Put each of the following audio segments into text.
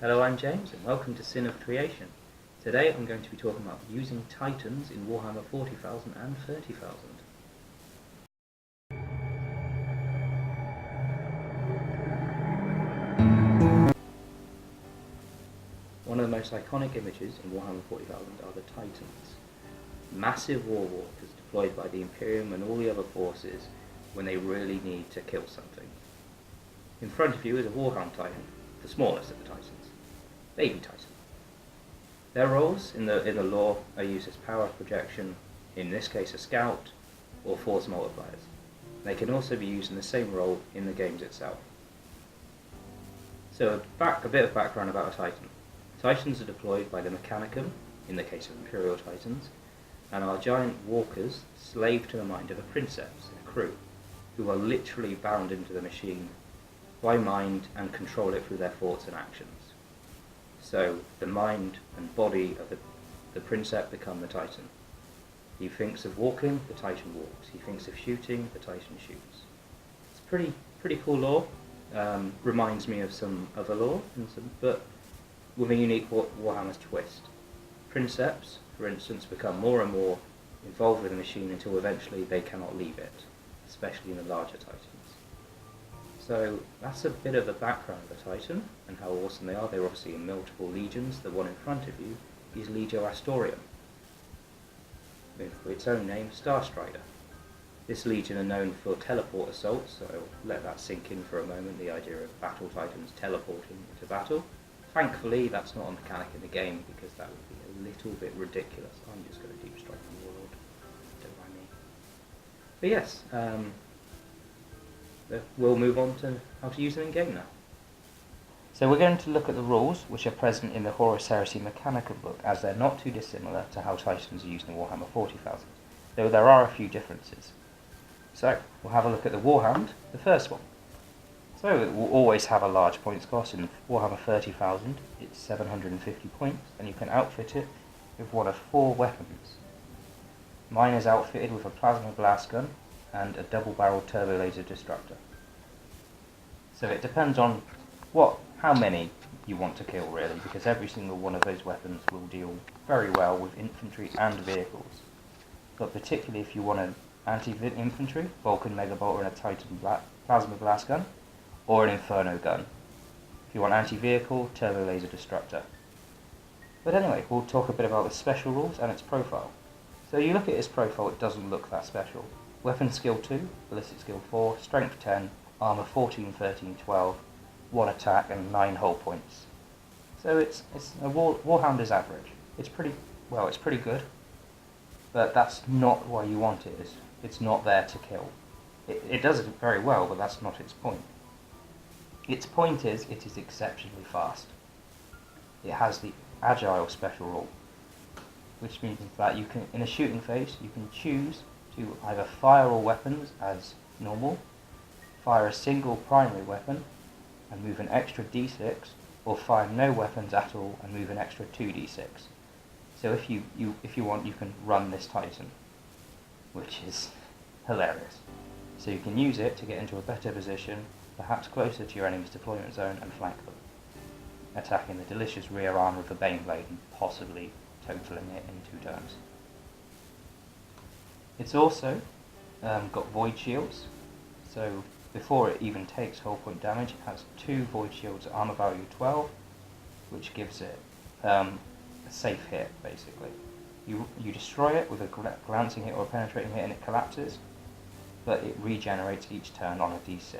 Hello, I'm James and welcome to Sin of Creation. Today I'm going to be talking about using Titans in Warhammer 40,000 and 30,000. One of the most iconic images in Warhammer 40,000 are the Titans. Massive war walkers deployed by the Imperium and all the other forces when they really need to kill something. In front of you is a Warhound Titan, the smallest of the Titans. Baby Titan. Their roles in the lore are used as power projection, in this case a scout, or force multipliers. They can also be used in the same role in the games itself. So a bit of background about a Titan. Titans are deployed by the Mechanicum, in the case of Imperial Titans, and are giant walkers slave to the mind of a princeps and a crew, who are literally bound into the machine by mind and control it through their thoughts and actions. So the mind and body of the princeps become the Titan. He thinks of walking, the Titan walks. He thinks of shooting, the Titan shoots. It's pretty cool lore. Reminds me of some other lore, but with a unique Warhammer's twist. Princeps, for instance, become more and more involved with the machine until eventually they cannot leave it, especially in the larger Titans. So that's a bit of the background of the Titan and how awesome they are. They're obviously in multiple legions. The one in front of you is Legio Astorium, with its own name, Star Strider. This legion are known for teleport assaults, so let that sink in for a moment, the idea of battle Titans teleporting into battle. Thankfully, that's not a mechanic in the game, because that would be a little bit ridiculous. I'm just going to deep strike the world, don't mind me. But yes, we'll move on to how to use them in game now. So we're going to look at the rules which are present in the Horus Heresy Mechanicum book, as they're not too dissimilar to how Titans are used in Warhammer 40,000, though there are a few differences. So we'll have a look at the Warhound, the first one. So it will always have a large points cost. In Warhammer 30,000 it's 750 points, and you can outfit it with one of 4 weapons. Mine is outfitted with a plasma blast gun and a double-barreled turbo laser destructor. So it depends on how many you want to kill really, because every single one of those weapons will deal very well with infantry and vehicles. But particularly if you want an anti-infantry, Vulcan Mega Bolter and a Titan plasma blast gun, or an Inferno gun. If you want anti-vehicle, turbo laser destructor. But anyway, we'll talk a bit about the special rules and its profile. So you look at its profile, it doesn't look that special. Weapon skill 2, ballistic skill 4, strength 10, armor 14, 13, 12, 1 attack and 9 hull points. So it's a Warhound is average. It's pretty good, but that's not why you want it. It's not there to kill. It does it very well, but that's not its point. Its point is it is exceptionally fast. It has the agile special rule, which means that you can, in a shooting phase, you can choose to either fire all weapons as normal, fire a single primary weapon and move an extra d6, or fire no weapons at all and move an extra 2d6. So if you want, you can run this Titan, which is hilarious. So you can use it to get into a better position, perhaps closer to your enemy's deployment zone, and flank them, attacking the delicious rear armor of the Baneblade and possibly totaling it in 2 turns. It's also got void shields, so before it even takes hull point damage, it has 2 void shields at armor value 12, which gives it a safe hit, basically. You destroy it with a glancing hit or a penetrating hit and it collapses, but it regenerates each turn on a d6.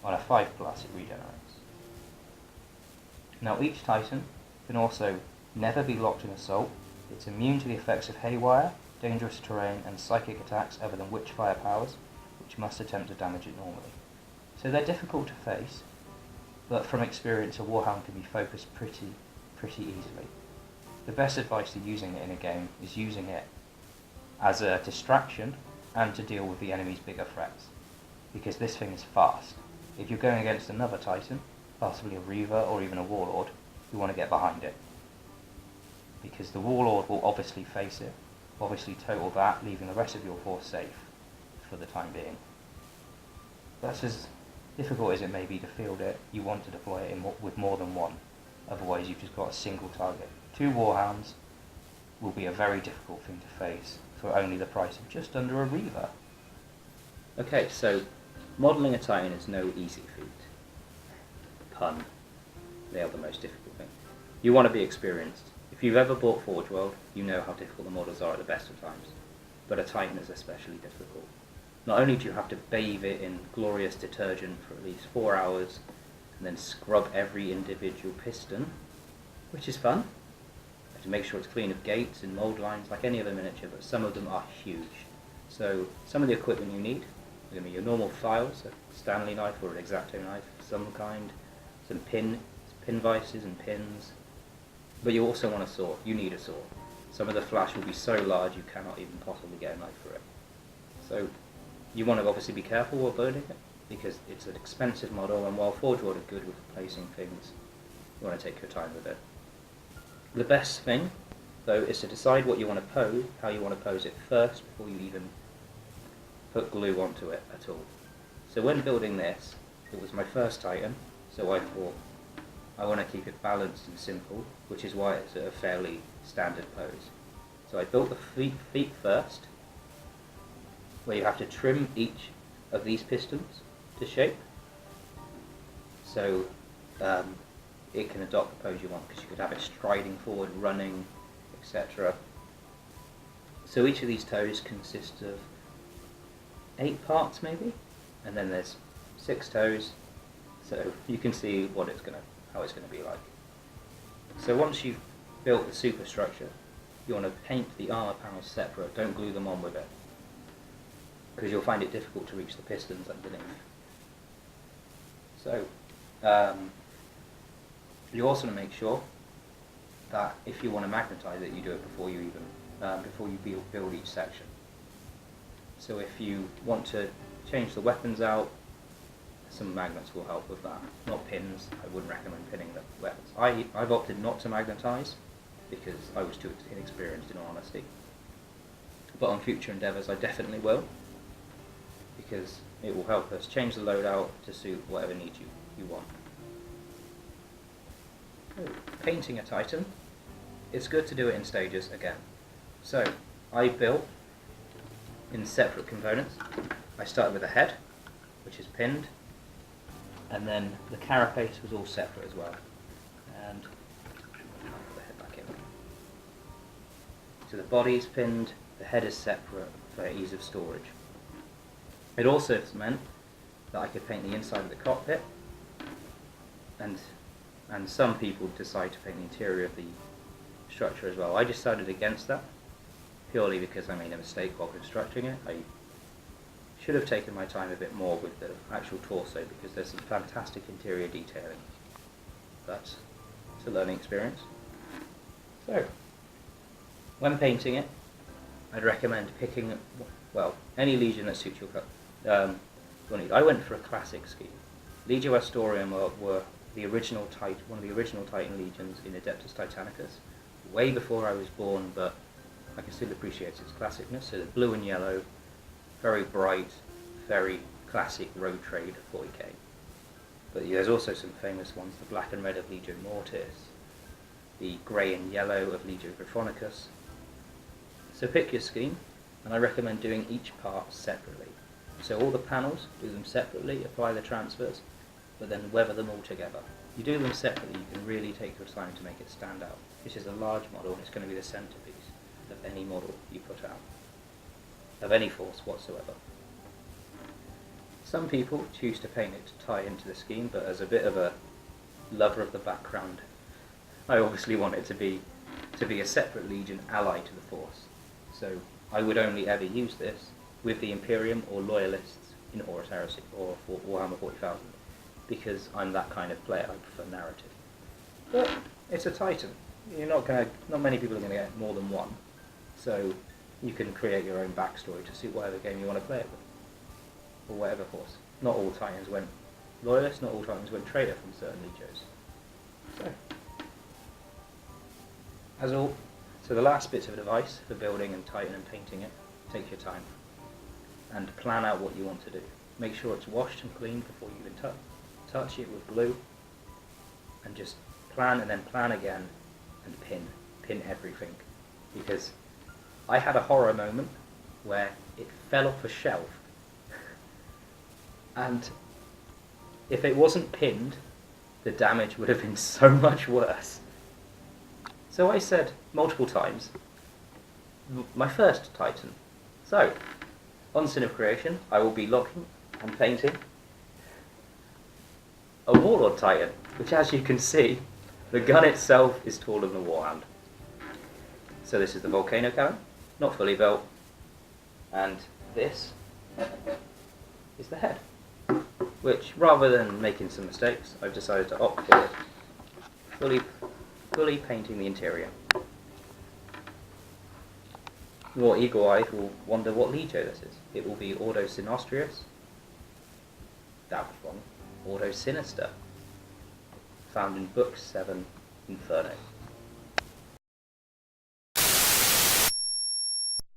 On a 5+, it regenerates. Now each Titan can also never be locked in assault. It's immune to the effects of haywire, dangerous terrain and psychic attacks other than witchfire powers, which must attempt to damage it normally. So they're difficult to face, but from experience a Warhound can be focused pretty easily. The best advice to using it in a game is using it as a distraction and to deal with the enemy's bigger threats, because this thing is fast. If you're going against another Titan, possibly a Reaver or even a Warlord, you want to get behind it, because the Warlord will obviously face it, obviously total that, leaving the rest of your force safe for the time being. That's as difficult as it may be to field it, you want to deploy it with more than one. otherwise you've just got a single target. 2 Warhounds will be a very difficult thing to face for only the price of just under a Reaver. Okay, so modelling a Titan is no easy feat. Pun. They are the most difficult thing. You want to be experienced. If you've ever bought Forge World, you know how difficult the models are at the best of times. But a Titan is especially difficult. Not only do you have to bathe it in glorious detergent for at least 4 hours, and then scrub every individual piston, which is fun. You have to make sure it's clean of gates and mould lines like any other miniature, but some of them are huge. So some of the equipment you need are going to be your normal files, a Stanley knife or an X-Acto knife of some kind, some pin vices and pins, but you also want a saw. You need a saw. Some of the flash will be so large you cannot even possibly get a knife for it. So you want to obviously be careful while building it, because it's an expensive model, and while Forge World are good with replacing things, you want to take your time with it. The best thing, though, is to decide what you want to pose, how you want to pose it first, before you even put glue onto it at all. So when building this, it was my first Titan, so I thought, I want to keep it balanced and simple, which is why it's a fairly standard pose. So I built the feet first, where you have to trim each of these pistons to shape, so it can adopt the pose you want, because you could have it striding forward, running, etc. So each of these toes consists of 8 parts maybe, and then there's 6 toes, so you can see how it's going to be like. So once you've built the superstructure, you want to paint the armour panels separate, don't glue them on with it, because you'll find it difficult to reach the pistons underneath. So you also want to make sure that if you want to magnetise it, you do it before you build each section. So if you want to change the weapons out, some magnets will help with that. Not pins. I wouldn't recommend pinning the weapons. I've opted not to magnetise because I was too inexperienced, in all honesty. But on future endeavours I definitely will, because it will help us change the loadout to suit whatever need you want. Painting a Titan, it's good to do it in stages again. So I built in separate components. I started with the head, which is pinned, and then the carapace was all separate as well. And I'll put the head back in. So the body is pinned, the head is separate for ease of storage. It also meant that I could paint the inside of the cockpit, and some people decide to paint the interior of the structure as well. I decided against that, purely because I made a mistake while constructing it. I should have taken my time a bit more with the actual torso, because there's some fantastic interior detailing, but it's a learning experience. So, when painting it, I'd recommend picking, well, any Legion that suits your need. I went for a classic scheme. Legio Astorium were one of the original Titan Legions in Adeptus Titanicus, way before I was born, but I can still appreciate its classicness. So the blue and yellow, very bright, very classic road trade 40k. But there's also some famous ones, the black and red of Legio Mortis, the grey and yellow of Legio Gryphonicus. So pick your scheme, and I recommend doing each part separately. So all the panels, do them separately, apply the transfers, but then weather them all together. You do them separately, you can really take your time to make it stand out. This is a large model, and it's going to be the centrepiece of any model you put out, of any force whatsoever. Some people choose to paint it to tie into the scheme, but as a bit of a lover of the background, I obviously want it to be a separate Legion allied to the force. So I would only ever use this with the Imperium or Loyalists in Horus Heresy or Warhammer 40,000, because I'm that kind of player. I prefer narrative. But it's a Titan. Not many people are going to get more than one, so you can create your own backstory to suit whatever game you want to play it with, or whatever force. Not all Titans went Loyalist, not all Titans went Traitor from certain Legios. So the last bit of advice for building and Titan and painting it: take your time and plan out what you want to do. Make sure it's washed and cleaned before you even touch it with glue, and just plan and then plan again, and pin everything. Because I had a horror moment where it fell off a shelf, and if it wasn't pinned, the damage would have been so much worse. So I said multiple times, my first Titan. So, on Sin of Creation, I will be logging and painting a Warlord Titan, which, as you can see, the gun itself is taller than a Warhound. So this is the Volcano Cannon, not fully built, and this is the head, which, rather than making some mistakes, I've decided to opt for fully painting the interior. Your eagle-eyed will wonder what Legio this is. It will be Ordo Sinostrius. That was wrong. Ordo Sinister. Found in Book 7, Inferno.